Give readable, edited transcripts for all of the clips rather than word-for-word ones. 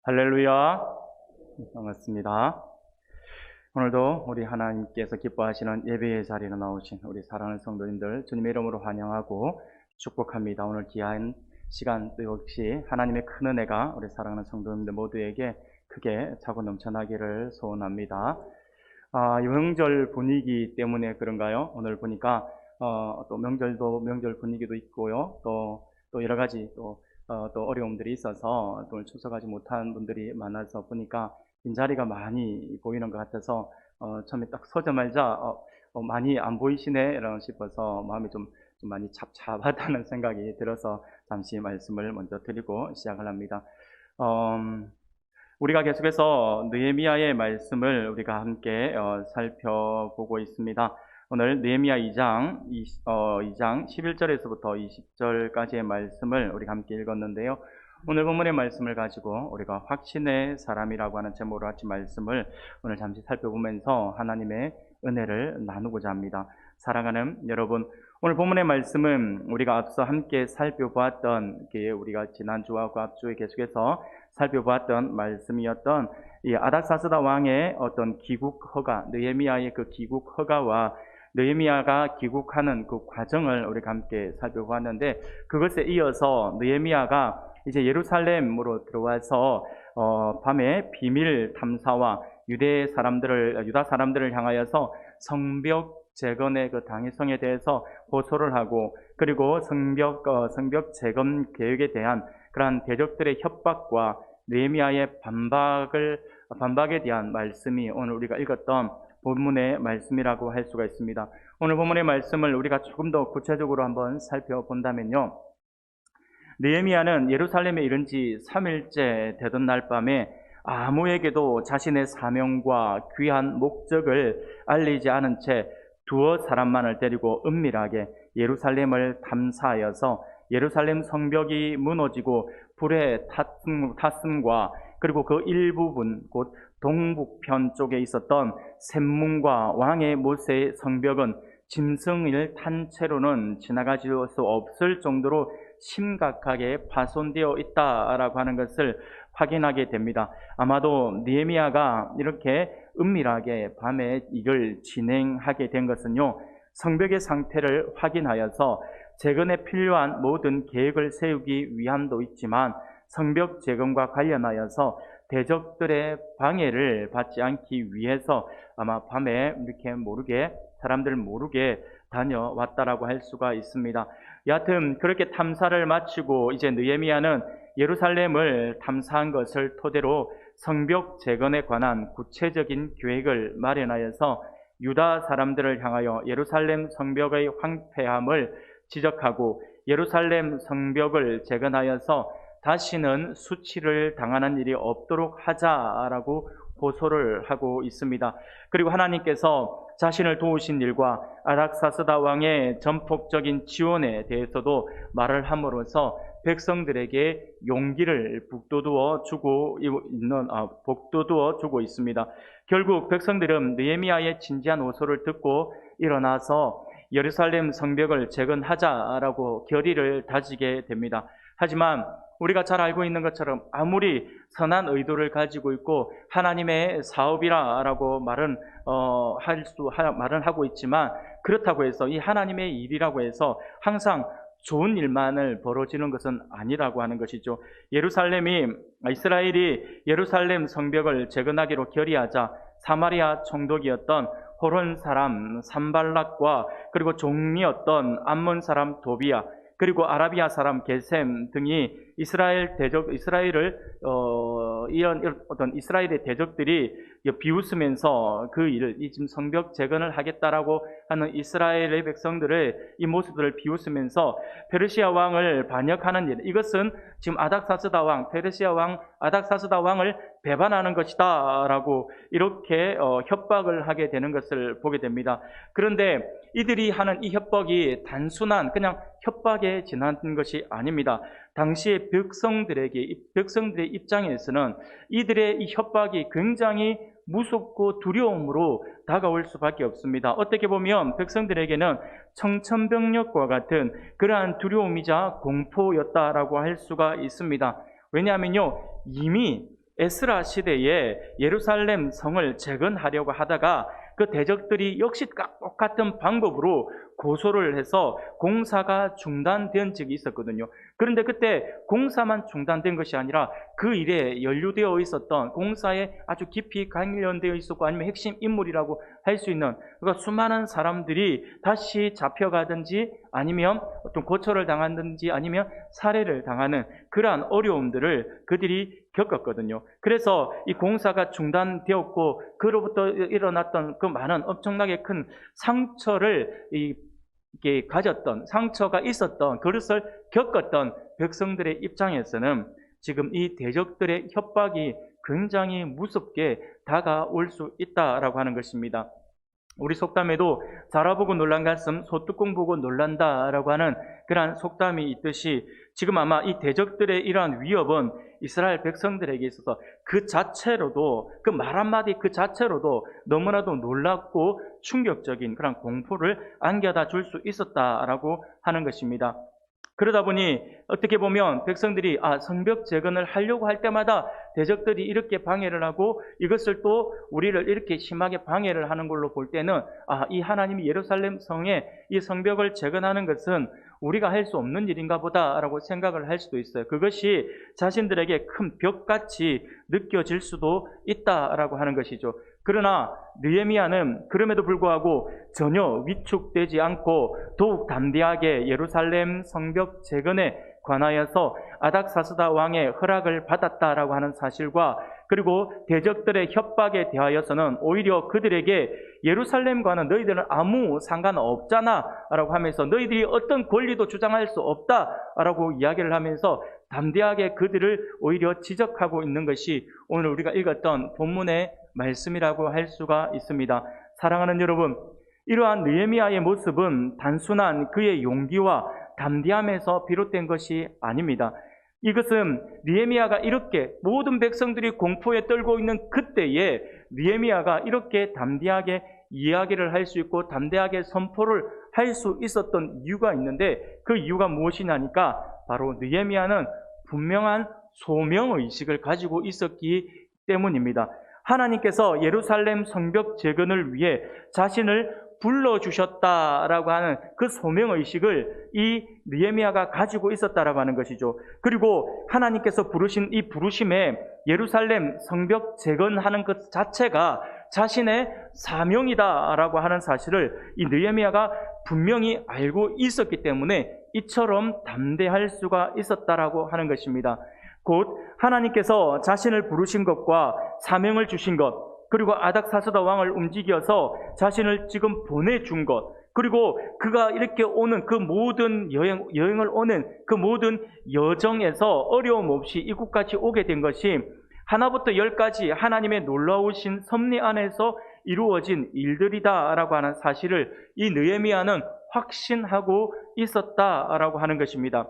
할렐루야. 반갑습니다. 오늘도 우리 하나님께서 기뻐하시는 예배의 자리로 나오신 우리 사랑하는 성도님들 주님의 이름으로 환영하고 축복합니다. 오늘 귀한 시간 또 역시 하나님의 큰 은혜가 우리 사랑하는 성도님들 모두에게 크게 차고 넘쳐나기를 소원합니다. 명절 분위기 때문에 그런가요? 오늘 보니까 또 명절 분위기도 있고요. 또 여러 가지 또 어려움들이 있어서 오늘 출석하지 못한 분들이 많아서 보니까 빈자리가 많이 보이는 것 같아서 처음에 딱 서자마자 많이 안 보이시네 라고 싶어서 마음이 좀 많이 잡잡하다는 생각이 들어서 잠시 말씀을 먼저 드리고 시작을 합니다. 우리가 계속해서 느헤미야의 말씀을 우리가 함께 살펴보고 있습니다. 오늘 느헤미야 2장 11절에서부터 20절까지의 말씀을 우리가 함께 읽었는데요. 오늘 본문의 말씀을 가지고 우리가 확신의 사람이라고 하는 제목으로 같이 말씀을 오늘 잠시 살펴보면서 하나님의 은혜를 나누고자 합니다. 사랑하는 여러분, 오늘 본문의 말씀은 우리가 앞서 함께 살펴보았던 우리가 지난주와 그 앞주에 계속해서 살펴보았던 말씀이었던 이 아닥사스다 왕의 어떤 귀국 허가, 느헤미야의 그 귀국 허가와 느헤미야가 귀국하는 그 과정을 우리가 함께 살펴보았는데, 그것에 이어서 느헤미야가 이제 예루살렘으로 들어와서 밤에 비밀 탐사와 유다 사람들을 향하여서 성벽 재건의 그 당위성에 대해서 호소를 하고, 그리고 성벽 재건 계획에 대한 그러한 대적들의 협박과 느헤미야의 반박에 대한 말씀이 오늘 우리가 읽었던 본문의 말씀이라고 할 수가 있습니다. 오늘 본문의 말씀을 우리가 조금 더 구체적으로 한번 살펴본다면요, 느헤미야는 예루살렘에 이른 지 3일째 되던 날 밤에 아무에게도 자신의 사명과 귀한 목적을 알리지 않은 채 두어 사람만을 데리고 은밀하게 예루살렘을 탐사하여서 예루살렘 성벽이 무너지고 불에 탔음과 그리고 그 일부분 곧 동북편 쪽에 있었던 샘문과 왕의 모세의 성벽은 짐승을 탄 채로는 지나가질 수 없을 정도로 심각하게 파손되어 있다라고 하는 것을 확인하게 됩니다. 아마도 느헤미야가 이렇게 은밀하게 밤에 이를 진행하게 된 것은요, 성벽의 상태를 확인하여서 재건에 필요한 모든 계획을 세우기 위함도 있지만 성벽 재건과 관련하여서 대적들의 방해를 받지 않기 위해서 아마 밤에 이렇게 사람들 모르게 다녀왔다라고 할 수가 있습니다. 여하튼 그렇게 탐사를 마치고 이제 느헤미야는 예루살렘을 탐사한 것을 토대로 성벽 재건에 관한 구체적인 계획을 마련하여서 유다 사람들을 향하여 예루살렘 성벽의 황폐함을 지적하고 예루살렘 성벽을 재건하여서 다시는 수치를 당하는 일이 없도록 하자라고 호소를 하고 있습니다. 그리고 하나님께서 자신을 도우신 일과 아닥사스다 왕의 전폭적인 지원에 대해서도 말을 함으로써 백성들에게 용기를 북돋워 주고 있습니다. 결국 백성들은 느헤미야의 진지한 호소를 듣고 일어나서 예루살렘 성벽을 재건하자라고 결의를 다지게 됩니다. 하지만 우리가 잘 알고 있는 것처럼 아무리 선한 의도를 가지고 있고 하나님의 사업이라고 말은 하고 있지만, 그렇다고 해서 이 하나님의 일이라고 해서 항상 좋은 일만을 벌어지는 것은 아니라고 하는 것이죠. 이스라엘이 예루살렘 성벽을 재건하기로 결의하자 사마리아 총독이었던 호론 사람 산발락과 그리고 종리였던 암몬 사람 도비야, 그리고 아라비아 사람 게셈 등이 이스라엘의 대적들이 비웃으면서 지금 성벽 재건을 하겠다라고 하는 이스라엘의 백성들의 이 모습들을 비웃으면서 페르시아 왕을 반역하는 일, 이것은 지금 페르시아 왕 아닥사스다 왕을 배반하는 것이다 라고 이렇게 협박을 하게 되는 것을 보게 됩니다. 그런데 이들이 하는 이 협박이 단순한 그냥 협박에 지나는 것이 아닙니다. 당시의 백성들의 입장에서는 이들의 이 협박이 굉장히 무섭고 두려움으로 다가올 수밖에 없습니다. 어떻게 보면 백성들에게는 청천벽력과 같은 그러한 두려움이자 공포였다라고 할 수가 있습니다. 왜냐하면요, 이미 에스라 시대에 예루살렘 성을 재건하려고 하다가 그 대적들이 역시 똑같은 방법으로 고소를 해서 공사가 중단된 적이 있었거든요. 그런데 그때 공사만 중단된 것이 아니라 그 일에 연루되어 있었던, 공사에 아주 깊이 관련되어 있었고 아니면 핵심 인물이라고 할 수 있는, 그러니까 수많은 사람들이 다시 잡혀가든지 아니면 어떤 고초를 당하든지 아니면 살해를 당하는 그러한 어려움들을 그들이 겪었거든요. 그래서 이 공사가 중단되었고 그로부터 일어났던 그 많은 엄청나게 큰 상처를 이게 가졌던, 상처가 있었던, 그것을 겪었던 백성들의 입장에서는 지금 이 대적들의 협박이 굉장히 무섭게 다가올 수 있다라고 하는 것입니다. 우리 속담에도 자라보고 놀란 가슴 소뚜껑 보고 놀란다라고 하는 그러한 속담이 있듯이 지금 아마 이 대적들의 이러한 위협은 이스라엘 백성들에게 있어서 그 자체로도, 그 말 한마디 그 자체로도 너무나도 놀랍고 충격적인 그런 공포를 안겨다 줄 수 있었다라고 하는 것입니다. 그러다 보니 어떻게 보면 백성들이 성벽 재건을 하려고 할 때마다 대적들이 이렇게 방해를 하고 이것을 또 우리를 이렇게 심하게 방해를 하는 걸로 볼 때는 이 하나님이 예루살렘 성에 이 성벽을 재건하는 것은 우리가 할 수 없는 일인가 보다라고 생각을 할 수도 있어요. 그것이 자신들에게 큰 벽같이 느껴질 수도 있다라고 하는 것이죠. 그러나 느헤미야는 그럼에도 불구하고 전혀 위축되지 않고 더욱 담대하게 예루살렘 성벽 재건에 관하여서 아닥사스다 왕의 허락을 받았다라고 하는 사실과, 그리고 대적들의 협박에 대하여서는 오히려 그들에게 예루살렘과는 너희들은 아무 상관없잖아 라고 하면서 너희들이 어떤 권리도 주장할 수 없다라고 이야기를 하면서 담대하게 그들을 오히려 지적하고 있는 것이 오늘 우리가 읽었던 본문의 말씀이라고 할 수가 있습니다. 사랑하는 여러분, 이러한 느헤미야의 모습은 단순한 그의 용기와 담대함에서 비롯된 것이 아닙니다. 이것은 느헤미야가 이렇게 모든 백성들이 공포에 떨고 있는 그때에 느헤미야가 이렇게 담대하게 이야기를 할 수 있고 담대하게 선포를 할 수 있었던 이유가 있는데, 그 이유가 무엇이냐니까 바로 느헤미야는 분명한 소명의식을 가지고 있었기 때문입니다. 하나님께서 예루살렘 성벽 재건을 위해 자신을 불러주셨다라고 하는 그 소명의식을 이 느헤미야가 가지고 있었다라고 하는 것이죠. 그리고 하나님께서 부르신 이 부르심에 예루살렘 성벽 재건하는 것 자체가 자신의 사명이다라고 하는 사실을 이 느헤미야가 분명히 알고 있었기 때문에 이처럼 담대할 수가 있었다라고 하는 것입니다. 곧 하나님께서 자신을 부르신 것과 사명을 주신 것, 그리고 아닥사스다 왕을 움직여서 자신을 지금 보내준 것, 그리고 그가 이렇게 오는 그 모든 여행을 오는 그 모든 여정에서 어려움 없이 이곳까지 오게 된 것이 하나부터 열까지 하나님의 놀라우신 섭리 안에서 이루어진 일들이다라고 하는 사실을 이 느헤미야는 확신하고 있었다라고 하는 것입니다.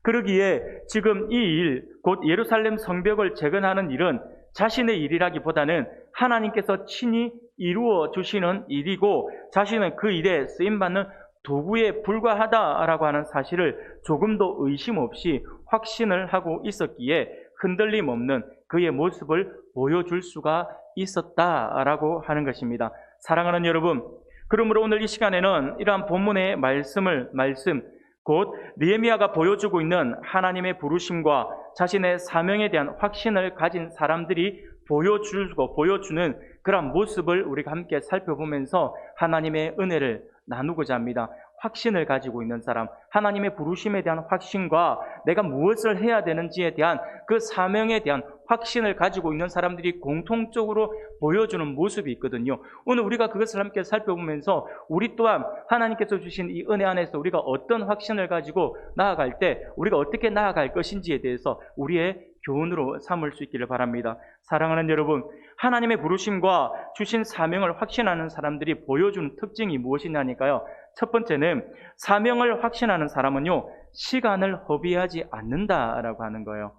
그러기에 지금 이 일, 곧 예루살렘 성벽을 재건하는 일은 자신의 일이라기보다는 하나님께서 친히 이루어 주시는 일이고 자신은 그 일에 쓰임받는 도구에 불과하다라고 하는 사실을 조금도 의심 없이 확신을 하고 있었기에 흔들림 없는 그의 모습을 보여줄 수가 있었다라고 하는 것입니다. 사랑하는 여러분, 그러므로 오늘 이 시간에는 이러한 본문의 말씀, 곧 느헤미야가 보여주고 있는 하나님의 부르심과 자신의 사명에 대한 확신을 가진 사람들이 보여주는 그런 모습을 우리가 함께 살펴보면서 하나님의 은혜를 나누고자 합니다. 확신을 가지고 있는 사람, 하나님의 부르심에 대한 확신과 내가 무엇을 해야 되는지에 대한 그 사명에 대한 확신을 가지고 있는 사람들이 공통적으로 보여주는 모습이 있거든요. 오늘 우리가 그것을 함께 살펴보면서 우리 또한 하나님께서 주신 이 은혜 안에서 우리가 어떤 확신을 가지고 나아갈 때 우리가 어떻게 나아갈 것인지에 대해서 우리의 교훈으로 삼을 수 있기를 바랍니다. 사랑하는 여러분, 하나님의 부르심과 주신 사명을 확신하는 사람들이 보여주는 특징이 무엇이냐니까요. 첫 번째는 사명을 확신하는 사람은요, 시간을 허비하지 않는다라고 하는 거예요.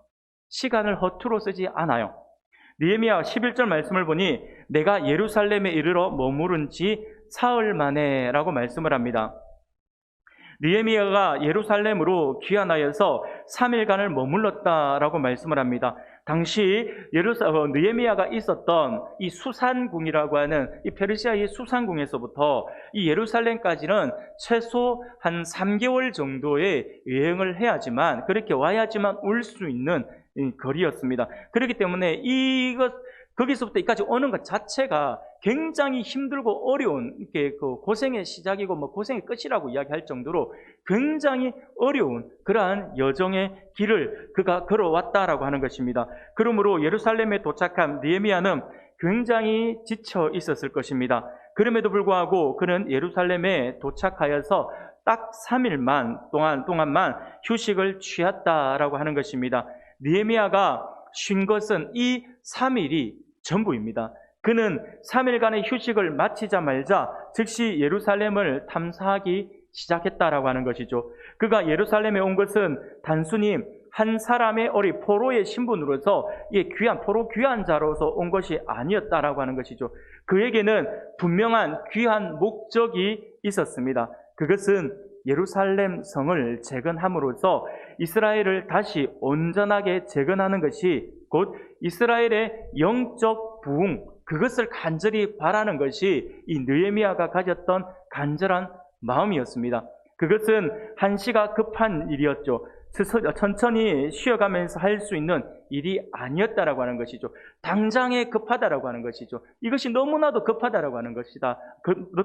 시간을 허투루 쓰지 않아요. 느헤미야 11절 말씀을 보니 내가 예루살렘에 이르러 머무른 지 사흘 만에 라고 말씀을 합니다. 느헤미야가 예루살렘으로 귀환하여서 3일간을 머물렀다라고 말씀을 합니다. 당시 느헤미야가 있었던 이 수산궁이라고 하는 이 페르시아의 수산궁에서부터 이 예루살렘까지는 최소 한 3개월 정도의 여행을 해야지만, 그렇게 와야지만 올 수 있는 거리였습니다. 그렇기 때문에 거기서부터 여기까지 오는 것 자체가 굉장히 힘들고 어려운, 이렇게 그 고생의 시작이고 고생의 끝이라고 이야기할 정도로 굉장히 어려운 그러한 여정의 길을 그가 걸어왔다라고 하는 것입니다. 그러므로 예루살렘에 도착한 느헤미야는 굉장히 지쳐 있었을 것입니다. 그럼에도 불구하고 그는 예루살렘에 도착하여서 딱 3일만 동안만 휴식을 취했다라고 하는 것입니다. 느헤미야가 쉰 것은 이 3일이 전부입니다. 그는 3일간의 휴식을 마치자 말자 즉시 예루살렘을 탐사하기 시작했다라고 하는 것이죠. 그가 예루살렘에 온 것은 단순히 한 사람의 포로의 신분으로서 포로 귀환자로서 온 것이 아니었다라고 하는 것이죠. 그에게는 분명한 귀한 목적이 있었습니다. 그것은 예루살렘 성을 재건함으로써 이스라엘을 다시 온전하게 재건하는 것이 곧 이스라엘의 영적 부흥, 그것을 간절히 바라는 것이 이 느헤미야가 가졌던 간절한 마음이었습니다. 그것은 한시가 급한 일이었죠. 천천히 쉬어가면서 할 수 있는 일이 아니었다라고 하는 것이죠. 당장에 급하다라고 하는 것이죠. 이것이 너무나도 급하다라고 하는 것이다.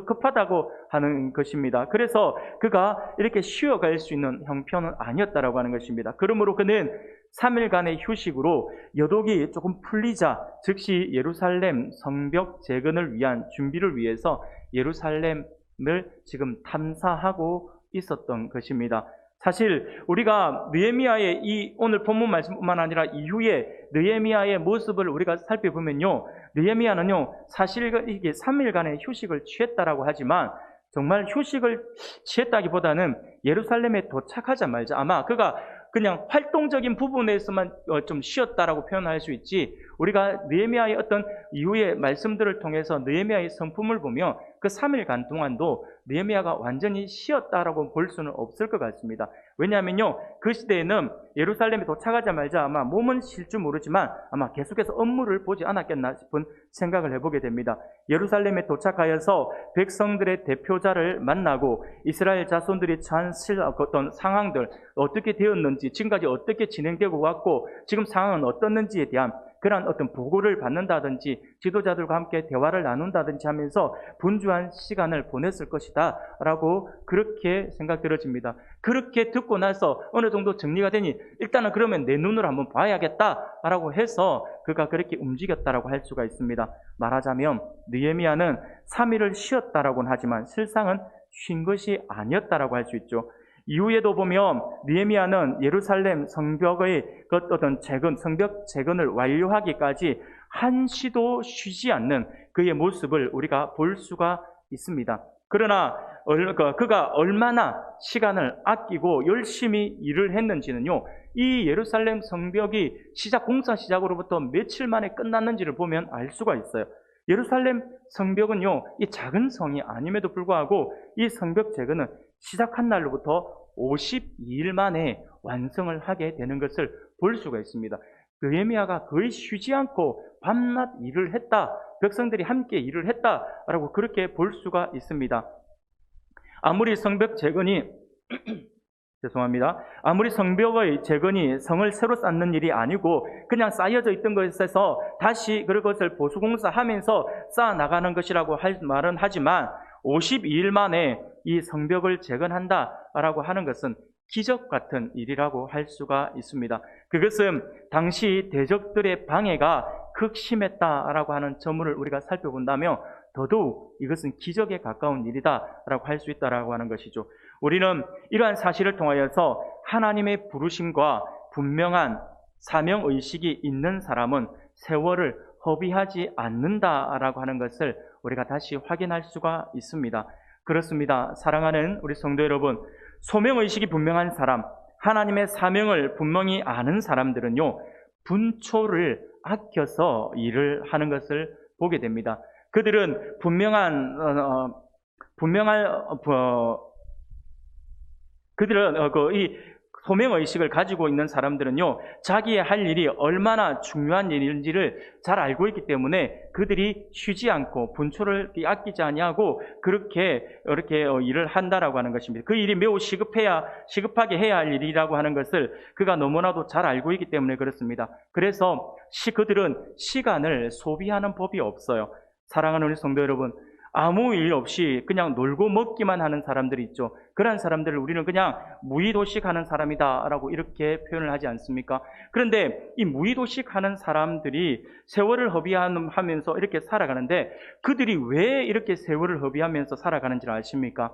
급하다고 하는 것입니다. 그래서 그가 이렇게 쉬어갈 수 있는 형편은 아니었다라고 하는 것입니다. 그러므로 그는 3일간의 휴식으로 여독이 조금 풀리자 즉시 예루살렘 성벽 재건을 위한 준비를 위해서 예루살렘을 지금 탐사하고 있었던 것입니다. 사실 우리가 느헤미야의 이 오늘 본문 말씀뿐만 아니라 이후에 느헤미야의 모습을 우리가 살펴보면요, 느헤미야는요 사실 이게 3일간의 휴식을 취했다라고 하지만 정말 휴식을 취했다기보다는 예루살렘에 도착하자마자 아마 그가 그냥 활동적인 부분에서만 좀 쉬었다라고 표현할 수 있지, 우리가 느헤미야의 어떤 이후의 말씀들을 통해서 느헤미야의 성품을 보면 그 3일간 동안도 느헤미야가 완전히 쉬었다라고 볼 수는 없을 것 같습니다. 왜냐하면요, 그 시대에는 예루살렘에 도착하자마자 아마 몸은 쉴 줄 모르지만 아마 계속해서 업무를 보지 않았겠나 싶은 생각을 해보게 됩니다. 예루살렘에 도착하여서 백성들의 대표자를 만나고 이스라엘 자손들이 처한 어떤 상황들 어떻게 되었는지, 지금까지 어떻게 진행되고 왔고 지금 상황은 어떻는지에 대한 그러한 어떤 보고를 받는다든지 지도자들과 함께 대화를 나눈다든지 하면서 분주한 시간을 보냈을 것이다 라고 그렇게 생각들어집니다. 그렇게 듣고 나서 어느 정도 정리가 되니 일단은 그러면 내 눈으로 한번 봐야겠다 라고 해서 그가 그렇게 움직였다라고 할 수가 있습니다. 말하자면 느헤미야는 3일을 쉬었다라고는 하지만 실상은 쉰 것이 아니었다라고 할 수 있죠. 이후에도 보면 느헤미야는 예루살렘 성벽의 어떤 성벽 재건을 완료하기까지 한시도 쉬지 않는 그의 모습을 우리가 볼 수가 있습니다. 그러나 그가 얼마나 시간을 아끼고 열심히 일을 했는지는요, 이 예루살렘 성벽이 공사 시작으로부터 며칠 만에 끝났는지를 보면 알 수가 있어요. 예루살렘 성벽은요, 이 작은 성이 아님에도 불구하고 이 성벽 재건은 시작한 날로부터 52일 만에 완성을 하게 되는 것을 볼 수가 있습니다. 느헤미야가 거의 쉬지 않고 밤낮 일을 했다, 백성들이 함께 일을 했다라고 그렇게 볼 수가 있습니다. 아무리 성벽 재건이 아무리 성벽의 재건이 성을 새로 쌓는 일이 아니고 그냥 쌓여져 있던 것에서 다시 그것을 보수공사하면서 쌓아 나가는 것이라고 말은 하지만 52일 만에 이 성벽을 재건한다라고 하는 것은 기적 같은 일이라고 할 수가 있습니다. 그것은 당시 대적들의 방해가 극심했다라고 하는 점을 우리가 살펴본다면 더더욱 이것은 기적에 가까운 일이다라고 할 수 있다라고 하는 것이죠. 우리는 이러한 사실을 통하여서 하나님의 부르심과 분명한 사명의식이 있는 사람은 세월을 허비하지 않는다라고 하는 것을 우리가 다시 확인할 수가 있습니다. 그렇습니다. 사랑하는 우리 성도 여러분, 소명의식이 분명한 사람, 하나님의 사명을 분명히 아는 사람들은요, 분초를 아껴서 일을 하는 것을 보게 됩니다. 그들은 분명한 그들은 이 소명의식을 가지고 있는 사람들은요, 자기의 할 일이 얼마나 중요한 일인지를 잘 알고 있기 때문에 그들이 쉬지 않고 분초를 아끼지 아니하고 그렇게 이렇게 일을 한다라고 하는 것입니다. 그 일이 매우 시급하게 해야 할 일이라고 하는 것을 그가 너무나도 잘 알고 있기 때문에 그렇습니다. 그래서 그들은 시간을 소비하는 법이 없어요. 사랑하는 우리 성도 여러분, 아무 일 없이 그냥 놀고 먹기만 하는 사람들이 있죠. 그런 사람들을 우리는 그냥 무의도식하는 사람이다라고 이렇게 표현을 하지 않습니까? 그런데 이 무의도식하는 사람들이 세월을 허비하면서 이렇게 살아가는데 그들이 왜 이렇게 세월을 허비하면서 살아가는지를 아십니까?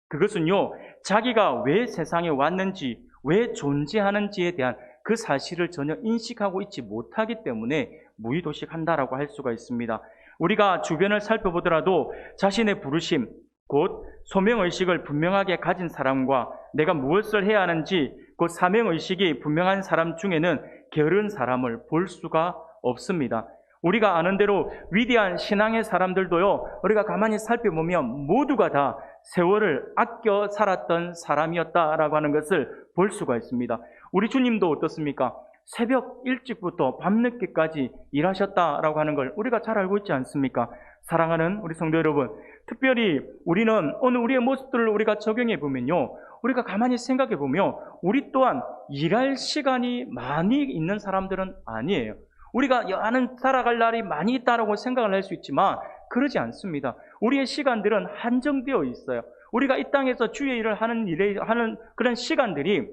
그것은요, 자기가 왜 세상에 왔는지, 왜 존재하는지에 대한 그 사실을 전혀 인식하고 있지 못하기 때문에 무의도식한다라고 할 수가 있습니다. 우리가 주변을 살펴보더라도 자신의 부르심, 곧 소명의식을 분명하게 가진 사람과 내가 무엇을 해야 하는지 그 사명의식이 분명한 사람 중에는 게으른 사람을 볼 수가 없습니다. 우리가 아는 대로 위대한 신앙의 사람들도요, 우리가 가만히 살펴보면 모두가 다 세월을 아껴 살았던 사람이었다라고 하는 것을 볼 수가 있습니다. 우리 주님도 어떻습니까? 새벽 일찍부터 밤늦게까지 일하셨다라고 하는 걸 우리가 잘 알고 있지 않습니까? 사랑하는 우리 성도 여러분, 특별히 우리는 오늘 우리의 모습들을 우리가 적용해 보면요, 우리가 가만히 생각해 보면 우리 또한 일할 시간이 많이 있는 사람들은 아니에요. 우리가 많은 살아갈 날이 많이 있다라고 생각을 할 수 있지만 그러지 않습니다. 우리의 시간들은 한정되어 있어요. 우리가 이 땅에서 주의 일을 하는 그런 시간들이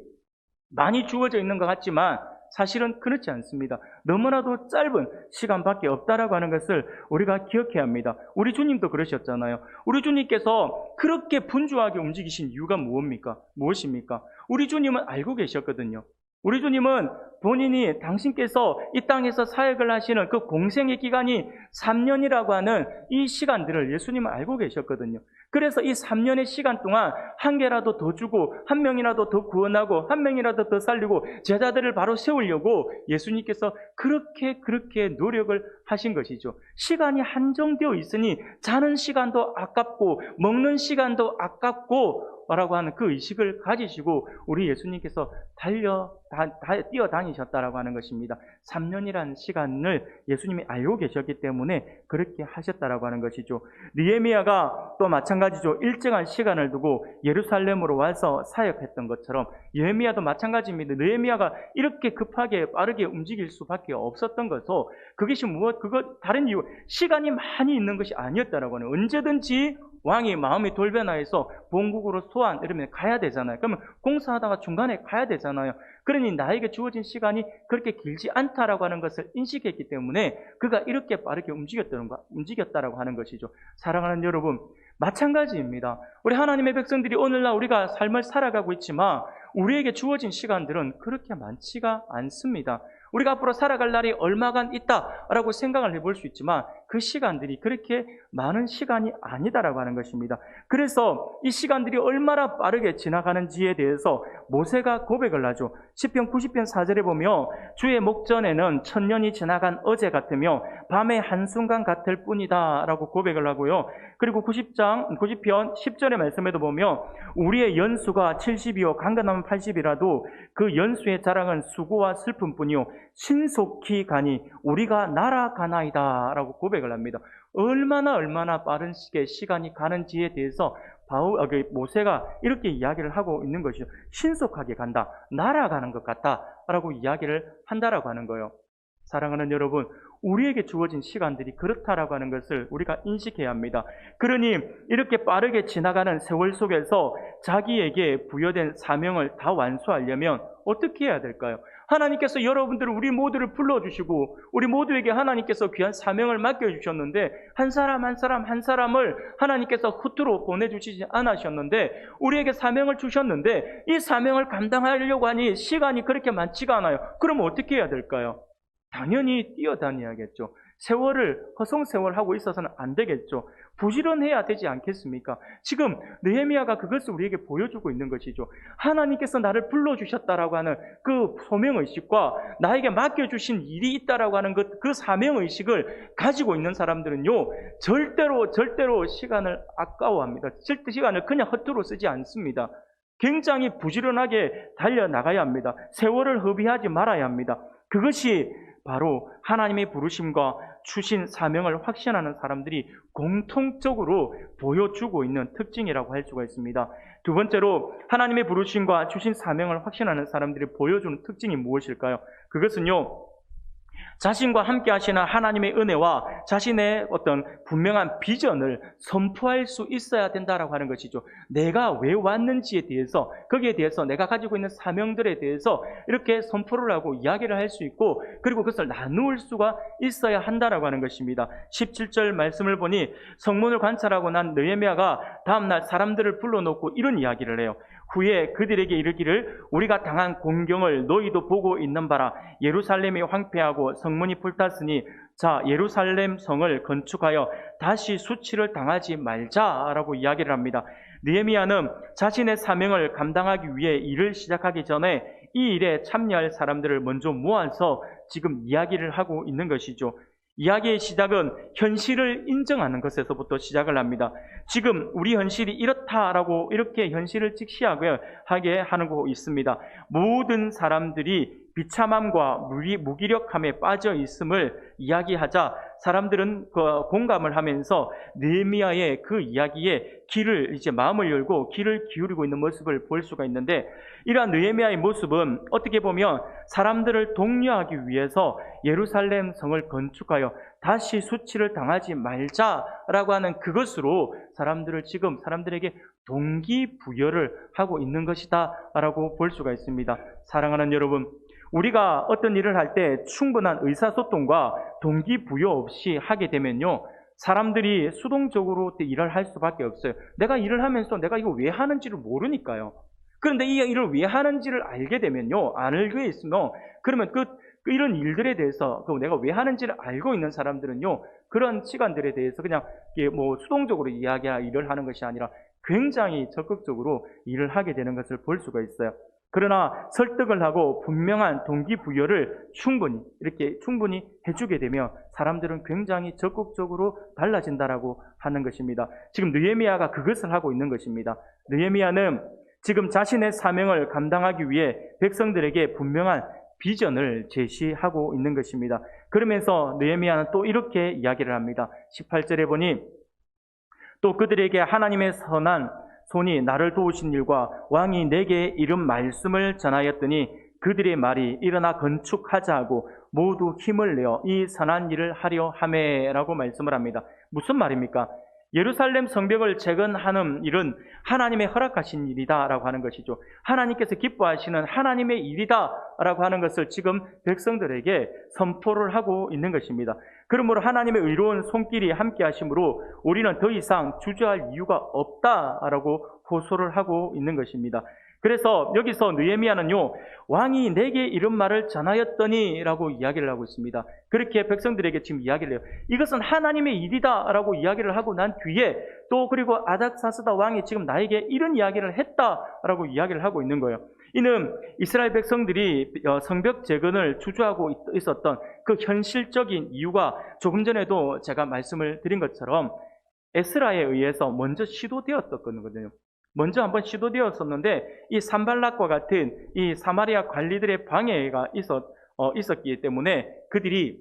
많이 주어져 있는 것 같지만 사실은 그렇지 않습니다. 너무나도 짧은 시간밖에 없다라고 하는 것을 우리가 기억해야 합니다. 우리 주님도 그러셨잖아요. 우리 주님께서 그렇게 분주하게 움직이신 이유가 무엇입니까? 우리 주님은 알고 계셨거든요. 우리 주님은 본인이 당신께서 이 땅에서 사역을 하시는 그 공생의 기간이 3년이라고 하는 이 시간들을 예수님은 알고 계셨거든요. 그래서 이 3년의 시간 동안 한 개라도 더 주고 한 명이라도 더 구원하고 한 명이라도 더 살리고 제자들을 바로 세우려고 예수님께서 그렇게 노력을 하신 것이죠. 시간이 한정되어 있으니 자는 시간도 아깝고 먹는 시간도 아깝고 라고 하는 그 의식을 가지시고 우리 예수님께서 뛰어다니셨다라고 하는 것입니다. 3년이라는 시간을 예수님이 알고 계셨기 때문에 그렇게 하셨다라고 하는 것이죠. 느헤미야가 또 마찬가지죠. 일정한 시간을 두고 예루살렘으로 와서 사역했던 것처럼 느헤미야도 마찬가지입니다. 느헤미야가 이렇게 급하게 빠르게 움직일 수밖에 없었던 것은 그것이 다른 이유, 시간이 많이 있는 것이 아니었다라고 하는, 언제든지 왕이 마음이 돌변하여서 본국으로 이러면 가야 되잖아요. 그러면 공사하다가 중간에 가야 되잖아요. 그러니 나에게 주어진 시간이 그렇게 길지 않다라고 하는 것을 인식했기 때문에 그가 이렇게 빠르게 움직였다라고 하는 것이죠. 사랑하는 여러분, 마찬가지입니다. 우리 하나님의 백성들이 오늘날 우리가 삶을 살아가고 있지만 우리에게 주어진 시간들은 그렇게 많지가 않습니다. 우리가 앞으로 살아갈 날이 얼마간 있다라고 생각을 해볼 수 있지만 그 시간들이 그렇게 많은 시간이 아니다라고 하는 것입니다. 그래서 이 시간들이 얼마나 빠르게 지나가는지에 대해서 모세가 고백을 하죠. 시편 90편 4절에 보면 주의 목전에는 1000년이 지나간 어제 같으며 밤의 한순간 같을 뿐이다 라고 고백을 하고요. 그리고 90편 10절의 말씀에도 보면 우리의 연수가 70이요 강건하면 80이라도 그 연수의 자랑은 수고와 슬픔뿐이요 신속히 가니 우리가 날아가나이다 라고 고백을 합니다. 얼마나 빠른 시간이 가는지에 대해서 모세가 이렇게 이야기를 하고 있는 것이죠. 신속하게 간다, 날아가는 것 같다 라고 이야기를 한다라고 하는 거예요. 사랑하는 여러분, 우리에게 주어진 시간들이 그렇다라고 하는 것을 우리가 인식해야 합니다. 그러니 이렇게 빠르게 지나가는 세월 속에서 자기에게 부여된 사명을 다 완수하려면 어떻게 해야 될까요? 하나님께서 여러분들을, 우리 모두를 불러주시고 우리 모두에게 하나님께서 귀한 사명을 맡겨주셨는데 한 사람 한 사람을 하나님께서 후투로 보내주시지 않으셨는데 우리에게 사명을 주셨는데 이 사명을 감당하려고 하니 시간이 그렇게 많지가 않아요. 그럼 어떻게 해야 될까요? 당연히 뛰어다녀야겠죠. 허송세월하고 있어서는 안 되겠죠. 부지런해야 되지 않겠습니까? 지금 느헤미야가 그것을 우리에게 보여주고 있는 것이죠. 하나님께서 나를 불러주셨다라고 하는 그 소명의식과 나에게 맡겨주신 일이 있다라고 하는 그 사명의식을 가지고 있는 사람들은요, 절대로 시간을 아까워합니다. 시간을 그냥 허투루 쓰지 않습니다. 굉장히 부지런하게 달려나가야 합니다. 세월을 허비하지 말아야 합니다. 그것이 바로 하나님의 부르심과 주신 사명을 확신하는 사람들이 공통적으로 보여주고 있는 특징이라고 할 수가 있습니다. 두 번째로 하나님의 부르심과 주신 사명을 확신하는 사람들이 보여주는 특징이 무엇일까요? 그것은요, 자신과 함께 하시는 하나님의 은혜와 자신의 어떤 분명한 비전을 선포할 수 있어야 된다라고 하는 것이죠. 내가 왜 왔는지에 대해서, 거기에 대해서 내가 가지고 있는 사명들에 대해서 이렇게 선포를 하고 이야기를 할 수 있고, 그리고 그것을 나눌 수가 있어야 한다라고 하는 것입니다. 17절 말씀을 보니 성문을 관찰하고 난 느헤미야가 다음날 사람들을 불러놓고 이런 이야기를 해요. 후에 그들에게 이르기를 우리가 당한 공경을 너희도 보고 있는 바라. 예루살렘이 황폐하고 성문이 불탔으니 자, 예루살렘 성을 건축하여 다시 수치를 당하지 말자라고 이야기를 합니다. 느헤미야는 자신의 사명을 감당하기 위해 일을 시작하기 전에 이 일에 참여할 사람들을 먼저 모아서 지금 이야기를 하고 있는 것이죠. 이야기의 시작은 현실을 인정하는 것에서부터 시작을 합니다. 지금 우리 현실이 이렇다라고 이렇게 현실을 직시하게 하고 있습니다. 모든 사람들이 비참함과 무기력함에 빠져 있음을 이야기하자 사람들은 공감을 하면서 느헤미야의 그 이야기에 마음을 열고 귀를 기울이고 있는 모습을 볼 수가 있는데, 이러한 느헤미야의 모습은 어떻게 보면 사람들을 독려하기 위해서 예루살렘 성을 건축하여 다시 수치를 당하지 말자라고 하는 그것으로 사람들에게 동기부여를 하고 있는 것이다라고 볼 수가 있습니다. 사랑하는 여러분, 우리가 어떤 일을 할 때 충분한 의사소통과 동기부여 없이 하게 되면요, 사람들이 수동적으로 일을 할 수밖에 없어요. 내가 일을 하면서 내가 이거 왜 하는지를 모르니까요. 그런데 이 일을 왜 하는지를 알게 되면요, 안 알게 있으면, 그러면 이런 일들에 대해서 내가 왜 하는지를 알고 있는 사람들은요, 그런 시간들에 대해서 그냥 수동적으로 일을 하는 것이 아니라 굉장히 적극적으로 일을 하게 되는 것을 볼 수가 있어요. 그러나 설득을 하고 분명한 동기부여를 충분히 해주게 되면 사람들은 굉장히 적극적으로 달라진다라고 하는 것입니다. 지금 느헤미야가 그것을 하고 있는 것입니다. 느헤미야는 지금 자신의 사명을 감당하기 위해 백성들에게 분명한 비전을 제시하고 있는 것입니다. 그러면서 느헤미야는 또 이렇게 이야기를 합니다. 18절에 보니 또 그들에게 하나님의 선한 손이 나를 도우신 일과 왕이 내게 이른 말씀을 전하였더니 그들의 말이 일어나 건축하자 하고 모두 힘을 내어 이 선한 일을 하려 하매라고 말씀을 합니다. 무슨 말입니까? 예루살렘 성벽을 재건하는 일은 하나님의 허락하신 일이다라고 하는 것이죠. 하나님께서 기뻐하시는 하나님의 일이다라고 하는 것을 지금 백성들에게 선포를 하고 있는 것입니다. 그러므로 하나님의 의로운 손길이 함께 하심으로 우리는 더 이상 주저할 이유가 없다라고 호소를 하고 있는 것입니다. 그래서 여기서 느헤미야는요, 왕이 내게 이런 말을 전하였더니 라고 이야기를 하고 있습니다. 그렇게 백성들에게 지금 이야기를 해요. 이것은 하나님의 일이다 라고 이야기를 하고 난 뒤에 또 그리고 아닥사스다 왕이 지금 나에게 이런 이야기를 했다라고 이야기를 하고 있는 거예요. 이는 이스라엘 백성들이 성벽 재건을 주저하고 있었던 그 현실적인 이유가 조금 전에도 제가 말씀을 드린 것처럼 에스라에 의해서 먼저 시도되었었거든요. 먼저 한번 시도되었었는데 이 산발락과 같은 이 사마리아 관리들의 방해가 있었기 때문에 그들이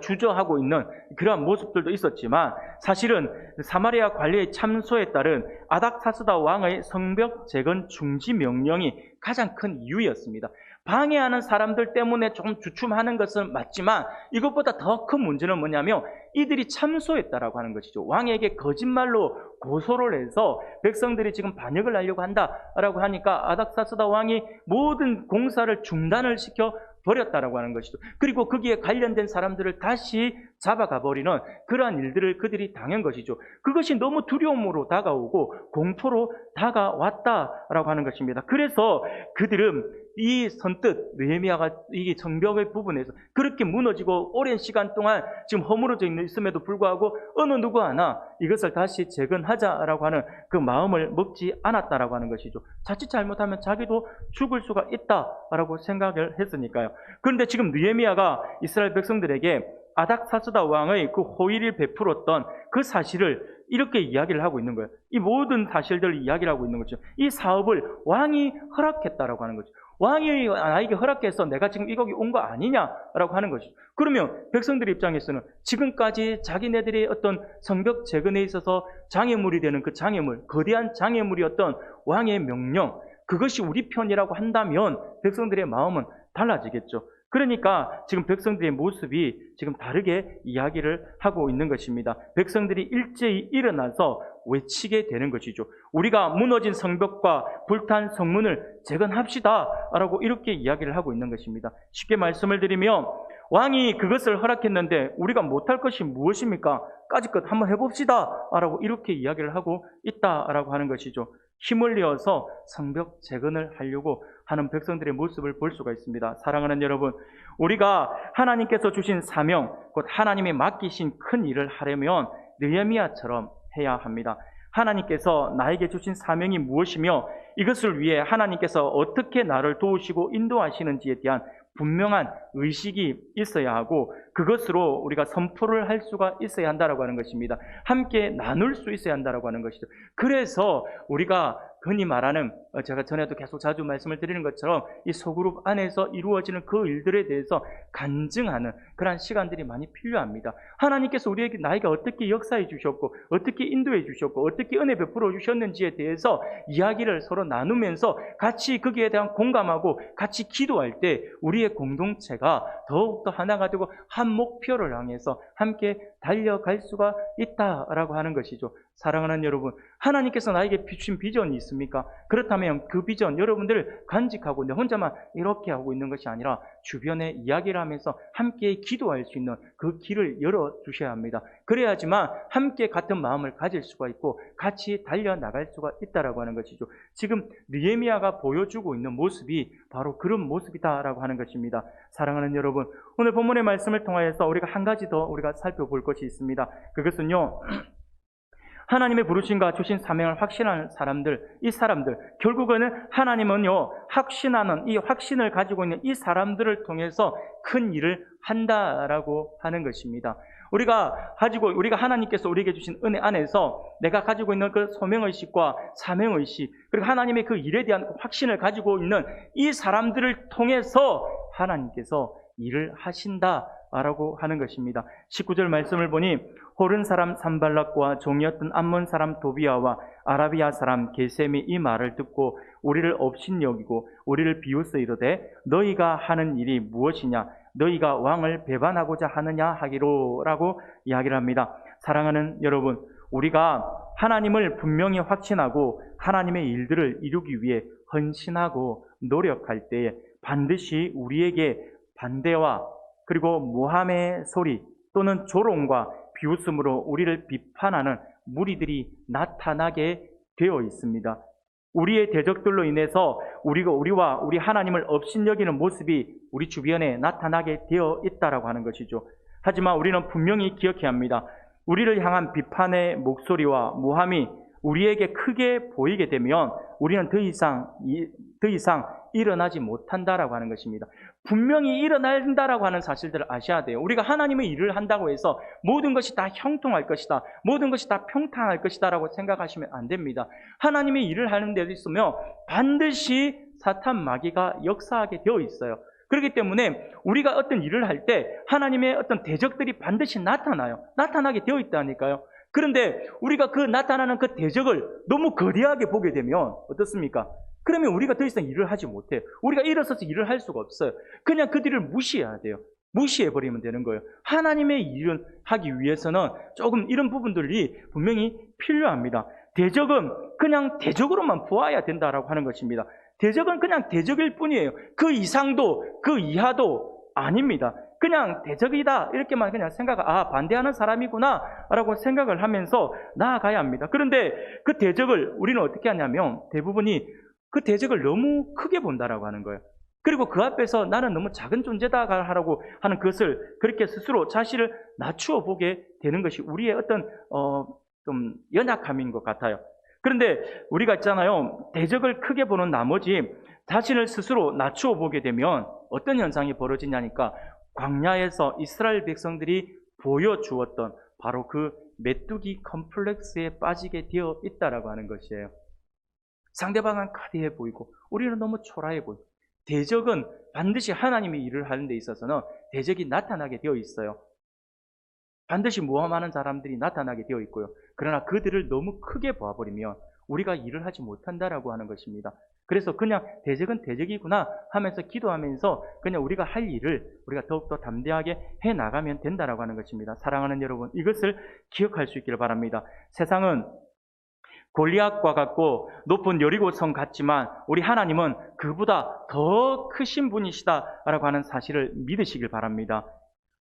주저하고 있는 그러한 모습들도 있었지만, 사실은 사마리아 관리의 참소에 따른 아닥사스다 왕의 성벽 재건 중지 명령이 가장 큰 이유였습니다. 방해하는 사람들 때문에 조금 주춤하는 것은 맞지만 이것보다 더 큰 문제는 뭐냐면 이들이 참소했다라고 하는 것이죠. 왕에게 거짓말로 고소를 해서 백성들이 지금 반역을 하려고 한다라고 하니까 아닥사스다 왕이 모든 공사를 중단을 시켜 버렸다라고 하는 것이죠. 그리고 거기에 관련된 사람들을 다시 잡아가 버리는 그러한 일들을 그들이 당한 것이죠. 그것이 너무 두려움으로 다가오고 공포로 다가왔다라고 하는 것입니다. 그래서 그들은 이 선뜻 느헤미야가 이 성벽의 부분에서 그렇게 무너지고 오랜 시간 동안 지금 허물어져 있음에도 불구하고 어느 누구 하나 이것을 다시 재건하자라고 하는 그 마음을 먹지 않았다라고 하는 것이죠. 자칫 잘못하면 자기도 죽을 수가 있다라고 생각을 했으니까요. 그런데 지금 느헤미야가 이스라엘 백성들에게 아닥사스다 왕의 그 호의를 베풀었던 그 사실을 이렇게 이야기를 하고 있는 거예요. 이 모든 사실들을 이야기를 하고 있는 거죠. 이 사업을 왕이 허락했다라고 하는 거죠. 왕이 나에게 허락해서 내가 지금 이거기 온 거 아니냐라고 하는 것이죠. 그러면 백성들 입장에서는 지금까지 자기네들의 어떤 성벽 재건에 있어서 장애물이 되는 그 장애물, 거대한 장애물이었던 왕의 명령, 그것이 우리 편이라고 한다면 백성들의 마음은 달라지겠죠. 그러니까 지금 백성들의 모습이 지금 다르게 이야기를 하고 있는 것입니다. 백성들이 일제히 일어나서 외치게 되는 것이죠. 우리가 무너진 성벽과 불탄 성문을 재건합시다 라고 이렇게 이야기를 하고 있는 것입니다. 쉽게 말씀을 드리면 왕이 그것을 허락했는데 우리가 못할 것이 무엇입니까? 까짓것 한번 해봅시다 라고 이렇게 이야기를 하고 있다라고 하는 것이죠. 힘을 내어서 성벽 재건을 하려고 하는 백성들의 모습을 볼 수가 있습니다. 사랑하는 여러분, 우리가 하나님께서 주신 사명, 곧 하나님이 맡기신 큰 일을 하려면 느헤미야처럼 해야 합니다. 하나님께서 나에게 주신 사명이 무엇이며 이것을 위해 하나님께서 어떻게 나를 도우시고 인도하시는지에 대한 분명한 의식이 있어야 하고 그것으로 우리가 선포를 할 수가 있어야 한다라고 하는 것입니다. 함께 나눌 수 있어야 한다라고 하는 것이죠. 그래서 우리가 흔히 말하는 제가 전에도 계속 자주 말씀을 드리는 것처럼 이 소그룹 안에서 이루어지는 그 일들에 대해서 간증하는 그러한 시간들이 많이 필요합니다. 하나님께서 우리에게 나에게 어떻게 역사해 주셨고 어떻게 인도해 주셨고 어떻게 은혜 베풀어 주셨는지에 대해서 이야기를 서로 나누면서 같이 거기에 대한 공감하고 같이 기도할 때 우리의 공동체가 더욱더 하나가 되고 한 목표를 향해서 함께 달려갈 수가 있다라고 하는 것이죠. 사랑하는 여러분, 하나님께서 나에게 주신 비전이 있습니까? 그렇다면 그 비전 여러분들 간직하고 내 혼자만 이렇게 하고 있는 것이 아니라 주변에 이야기를 하면서 함께 기도할 수 있는 그 길을 열어주셔야 합니다. 그래야지만 함께 같은 마음을 가질 수가 있고 같이 달려나갈 수가 있다라고 하는 것이죠. 지금 느헤미야가 보여주고 있는 모습이 바로 그런 모습이다라고 하는 것입니다. 사랑하는 여러분, 오늘 본문의 말씀을 통하여서 우리가 한 가지 더 우리가 살펴볼 것이 있습니다. 그것은요, 하나님의 부르심과 주신 사명을 확신하는 사람들, 이 사람들, 결국에는 하나님은요, 확신하는, 이 확신을 가지고 있는 이 사람들을 통해서 큰 일을 한다라고 하는 것입니다. 우리가 하나님께서 우리에게 주신 은혜 안에서 내가 가지고 있는 그 소명의식과 사명의식, 그리고 하나님의 그 일에 대한 확신을 가지고 있는 이 사람들을 통해서 하나님께서 일을 하신다라고 하는 것입니다. 19절 말씀을 보니 호른 사람 산발락과 종이었던 암몬 사람 도비아와 아라비아 사람 게셈이 이 말을 듣고 우리를 업신여기고 우리를 비웃어 이르되 너희가 하는 일이 무엇이냐? 너희가 왕을 배반하고자 하느냐 하기로라고 이야기를 합니다. 사랑하는 여러분, 우리가 하나님을 분명히 확신하고 하나님의 일들을 이루기 위해 헌신하고 노력할 때에 반드시 우리에게 반대와 그리고 모함의 소리 또는 조롱과 비웃음으로 우리를 비판하는 무리들이 나타나게 되어 있습니다. 우리의 대적들로 인해서 우리와 우리 하나님을 업신여기는 모습이 우리 주변에 나타나게 되어 있다라고 하는 것이죠. 하지만 우리는 분명히 기억해야 합니다. 우리를 향한 비판의 목소리와 모함이 우리에게 크게 보이게 되면 우리는 더 이상 일어나지 못한다라고 하는 것입니다. 분명히 일어난다라고 하는 사실들을 아셔야 돼요. 우리가 하나님의 일을 한다고 해서 모든 것이 다 형통할 것이다, 모든 것이 다 평탄할 것이다 라고 생각하시면 안 됩니다. 하나님의 일을 하는 데도 있으면 반드시 사탄 마귀가 역사하게 되어 있어요. 그렇기 때문에 우리가 어떤 일을 할 때 하나님의 어떤 대적들이 반드시 나타나게 되어 있다니까요. 그런데 우리가 그 나타나는 그 대적을 너무 거대하게 보게 되면 어떻습니까? 그러면 우리가 더 이상 일을 하지 못해요. 우리가 일어서서 일을 할 수가 없어요. 그냥 그들을 무시해야 돼요. 무시해버리면 되는 거예요. 하나님의 일을 하기 위해서는 조금 이런 부분들이 분명히 필요합니다. 대적은 그냥 대적으로만 보아야 된다라고 하는 것입니다. 대적은 그냥 대적일 뿐이에요. 그 이상도 그 이하도 아닙니다. 그냥 대적이다 이렇게만 그냥 반대하는 사람이구나 라고 생각을 하면서 나아가야 합니다. 그런데 그 대적을 우리는 어떻게 하냐면 대부분이 그 대적을 너무 크게 본다라고 하는 거예요. 그리고 그 앞에서 나는 너무 작은 존재다 하라고 하는 것을 그렇게 스스로 자신을 낮추어 보게 되는 것이 우리의 어떤 좀 연약함인 것 같아요. 그런데 우리가 있잖아요, 대적을 크게 보는 나머지 자신을 스스로 낮추어 보게 되면 어떤 현상이 벌어지냐니까 광야에서 이스라엘 백성들이 보여주었던 바로 그 메뚜기 컴플렉스에 빠지게 되어 있다라고 하는 것이에요. 상대방은 거대해 보이고 우리는 너무 초라해 보이고, 대적은 반드시 하나님이 일을 하는 데 있어서는 대적이 나타나게 되어 있어요. 반드시 모험하는 사람들이 나타나게 되어 있고요. 그러나 그들을 너무 크게 보아버리면 우리가 일을 하지 못한다라고 하는 것입니다. 그래서 그냥 대적은 대적이구나 하면서 기도하면서 그냥 우리가 할 일을 우리가 더욱더 담대하게 해나가면 된다라고 하는 것입니다. 사랑하는 여러분, 이것을 기억할 수 있기를 바랍니다. 세상은 골리앗과 같고 높은 여리고성 같지만 우리 하나님은 그보다 더 크신 분이시다라고 하는 사실을 믿으시길 바랍니다.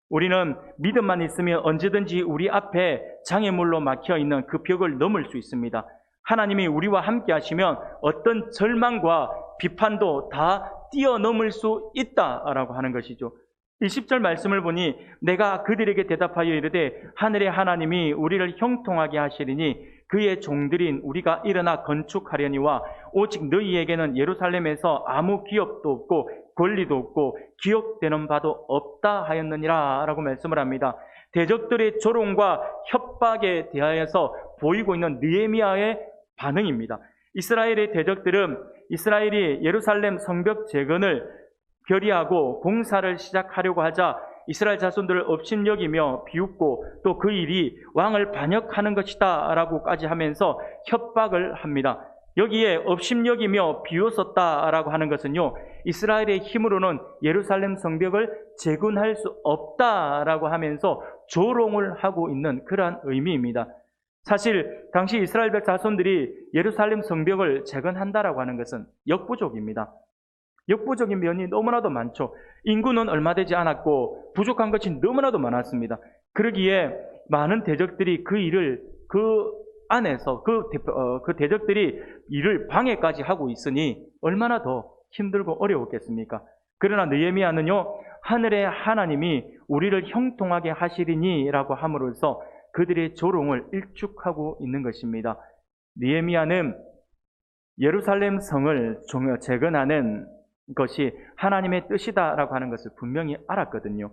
우리는 믿음만 있으면 언제든지 우리 앞에 장애물로 막혀있는 그 벽을 넘을 수 있습니다. 하나님이 우리와 함께 하시면 어떤 절망과 비판도 다 뛰어넘을 수 있다라고 하는 것이죠. 20절 말씀을 보니 내가 그들에게 대답하여 이르되 하늘의 하나님이 우리를 형통하게 하시리니 그의 종들인 우리가 일어나 건축하려니와 오직 너희에게는 예루살렘에서 아무 기업도 없고 권리도 없고 기억되는 바도 없다 하였느니라 라고 말씀을 합니다. 대적들의 조롱과 협박에 대하여서 보이고 있는 느헤미야의 반응입니다. 이스라엘의 대적들은 이스라엘이 예루살렘 성벽 재건을 결의하고 공사를 시작하려고 하자 이스라엘 자손들을 업신여기며 비웃고 또 그 일이 왕을 반역하는 것이다 라고까지 하면서 협박을 합니다. 여기에 업신여기며 비웃었다라고 하는 것은요, 이스라엘의 힘으로는 예루살렘 성벽을 재건할 수 없다라고 하면서 조롱을 하고 있는 그러한 의미입니다. 사실 당시 이스라엘 백 자손들이 예루살렘 성벽을 재건한다라고 하는 것은 역부족입니다. 역부족인 면이 너무나도 많죠. 인구는 얼마 되지 않았고 부족한 것이 너무나도 많았습니다. 그러기에 많은 대적들이 그 일을 그 안에서 그 대적들이 일을 방해까지 하고 있으니 얼마나 더 힘들고 어려웠겠습니까? 그러나 느헤미야는요, 하늘의 하나님이 우리를 형통하게 하시리니 라고 함으로써 그들의 조롱을 일축하고 있는 것입니다. 느헤미야는 예루살렘 성을 재건하는 것이 하나님의 뜻이다라고 하는 것을 분명히 알았거든요.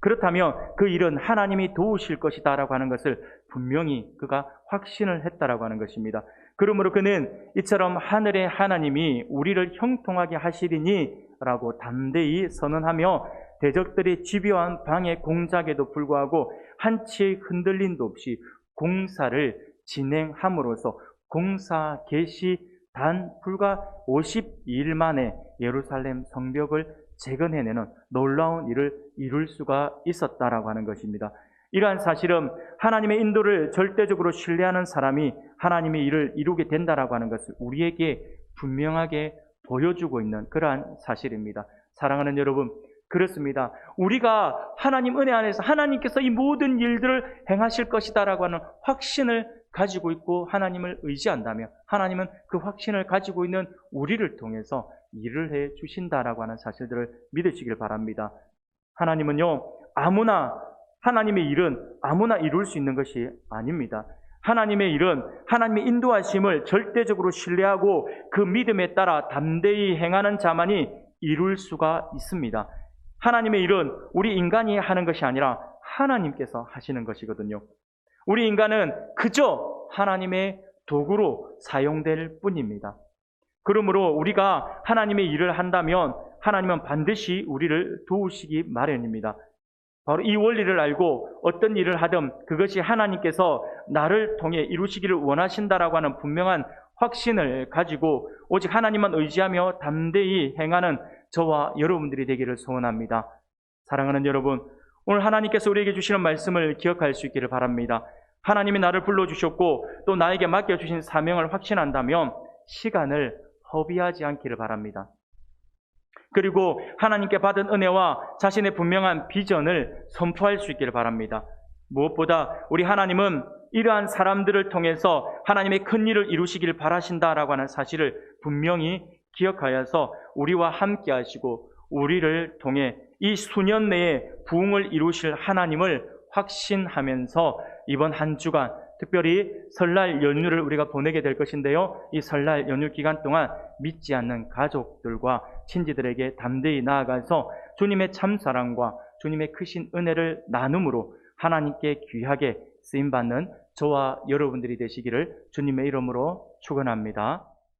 그렇다면 그 일은 하나님이 도우실 것이다라고 하는 것을 분명히 그가 확신을 했다라고 하는 것입니다. 그러므로 그는 이처럼 하늘의 하나님이 우리를 형통하게 하시리니 라고 담대히 선언하며 대적들의 집요한 방해 공작에도 불구하고 한치의 흔들림도 없이 공사를 진행함으로써 공사 개시 단 불과 52일 만에 예루살렘 성벽을 재건해내는 놀라운 일을 이룰 수가 있었다라고 하는 것입니다. 이러한 사실은 하나님의 인도를 절대적으로 신뢰하는 사람이 하나님의 일을 이루게 된다라고 하는 것을 우리에게 분명하게 보여주고 있는 그러한 사실입니다. 사랑하는 여러분, 그렇습니다. 우리가 하나님 은혜 안에서 하나님께서 이 모든 일들을 행하실 것이다라고 하는 확신을 가지고 있고 하나님을 의지한다면 하나님은 그 확신을 가지고 있는 우리를 통해서 일을 해 주신다라고 하는 사실들을 믿으시길 바랍니다. 하나님은요, 하나님의 일은 아무나 이룰 수 있는 것이 아닙니다. 하나님의 일은 하나님의 인도하심을 절대적으로 신뢰하고 그 믿음에 따라 담대히 행하는 자만이 이룰 수가 있습니다. 하나님의 일은 우리 인간이 하는 것이 아니라 하나님께서 하시는 것이거든요. 우리 인간은 그저 하나님의 도구로 사용될 뿐입니다. 그러므로 우리가 하나님의 일을 한다면 하나님은 반드시 우리를 도우시기 마련입니다. 바로 이 원리를 알고 어떤 일을 하든 그것이 하나님께서 나를 통해 이루시기를 원하신다라고 하는 분명한 확신을 가지고 오직 하나님만 의지하며 담대히 행하는 저와 여러분들이 되기를 소원합니다. 사랑하는 여러분, 오늘 하나님께서 우리에게 주시는 말씀을 기억할 수 있기를 바랍니다. 하나님이 나를 불러주셨고 또 나에게 맡겨주신 사명을 확신한다면 시간을 허비하지 않기를 바랍니다. 그리고 하나님께 받은 은혜와 자신의 분명한 비전을 선포할 수 있기를 바랍니다. 무엇보다 우리 하나님은 이러한 사람들을 통해서 하나님의 큰 일을 이루시기를 바라신다라고 하는 사실을 분명히 기억하여서 우리와 함께 하시고 우리를 통해 이 수년 내에 부흥을 이루실 하나님을 확신하면서 이번 한 주간 특별히 설날 연휴를 우리가 보내게 될 것인데요. 이 설날 연휴 기간 동안 믿지 않는 가족들과 친지들에게 담대히 나아가서 주님의 참사랑과 주님의 크신 은혜를 나눔으로 하나님께 귀하게 쓰임받는 저와 여러분들이 되시기를 주님의 이름으로 축원합니다.